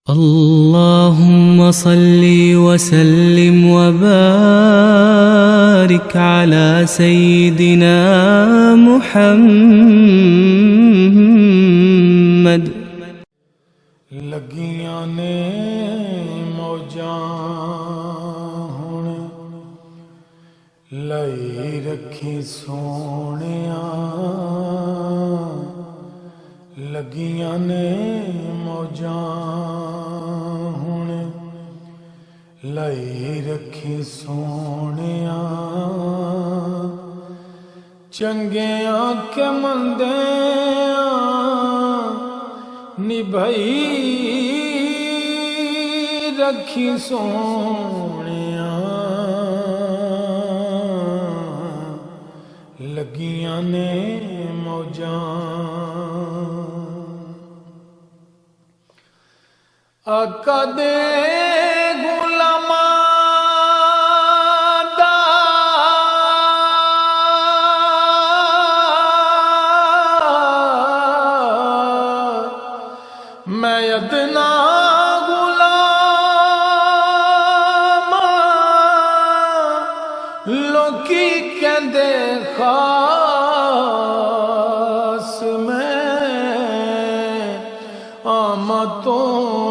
اللهم صل وسلم وبارك على سيدنا محمد। लगियां ने मौजां हुण लाई रखी सोहणिया, लगियां ने मौजां हुण लाई रखी सोहणिया, चंगियां के मंदियां निभाई रखी सोहणिया, लगियां ने मौजां। आका दे गुलामां दा मैं अदना गुलाम, लोकी कहंदे खास मैं आमा तो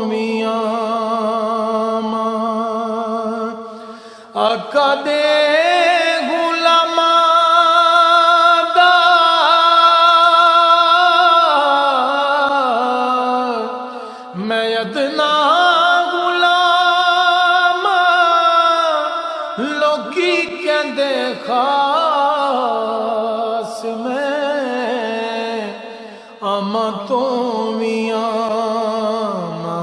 भी आमा। आका दे मैं अदना गुलाम, लोकी कहंदे खास मैं आमा तो भी आमा।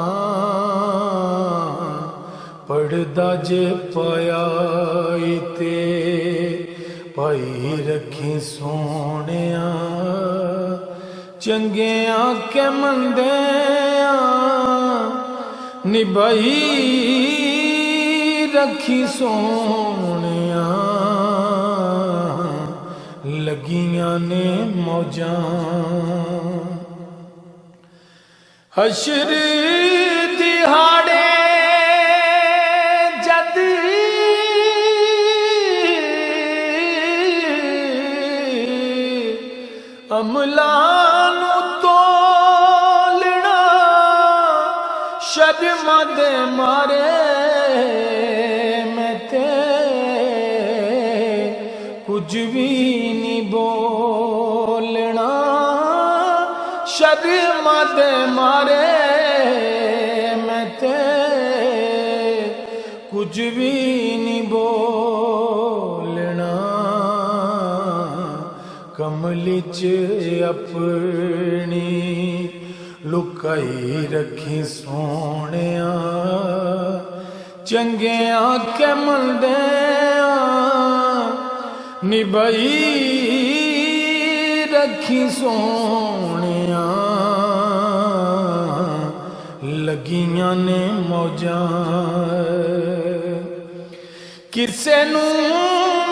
पढ़दा जे पाया ते पाई रखी सोहणिया, चंगियां के मंदियां निभाई रखी सोहणिया, लगियां ने मौजां। हशर दिहाड़े जद अमला नू तोलना, शर्मा दे मारे मैं ते कुछ भी नहीं बोलना, शर्मा दे मारे मैं ते कुछ भी नहीं बोलना। कमली च अपनी लुकाई रखी सोहणिया, चंगियां के मंदियां निभाई रखी सोहणिया, लगियां ने मौजां। किसे नू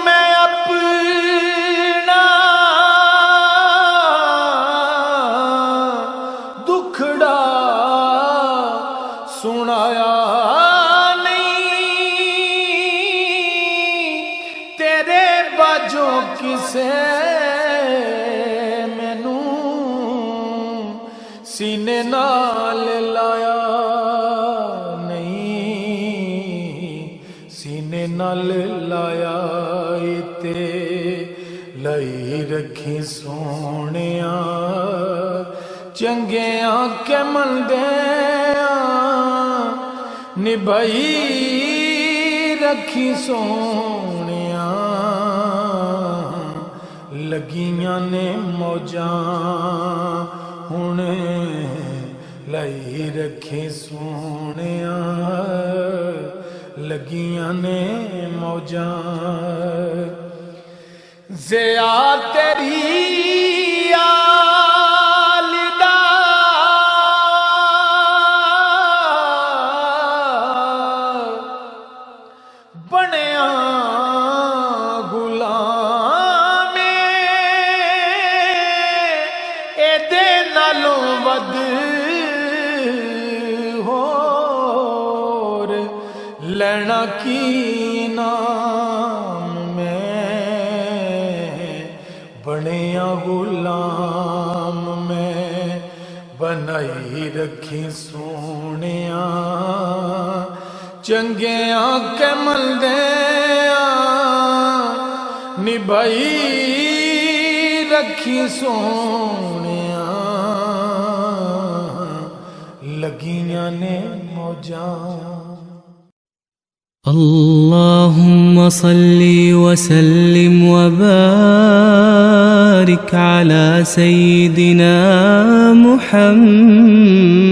मैं अपना दुखड़ा सुनाया नहीं, तेरे बाजो किसे मैनू सीने नाल लाया नहीं, सीने नाल लाया ते लाई रखी सोहणिया, चंगियां के मंदियां निभाई रखी सोहणिया, लगियां ने मौजां हुण लाई रखी सोहणिया, लगियां ने मौजां। ज़िया तेरी बनया गुलाम, एदे नालों वध हो लेना की नाम में बनिया गुलाम में बनाई रखी सोनिया चंगिया के मंदिया निभाई रखी सोनिया लगियां ने मौजां اللهم صل وسلم وبارك على سيدنا محمد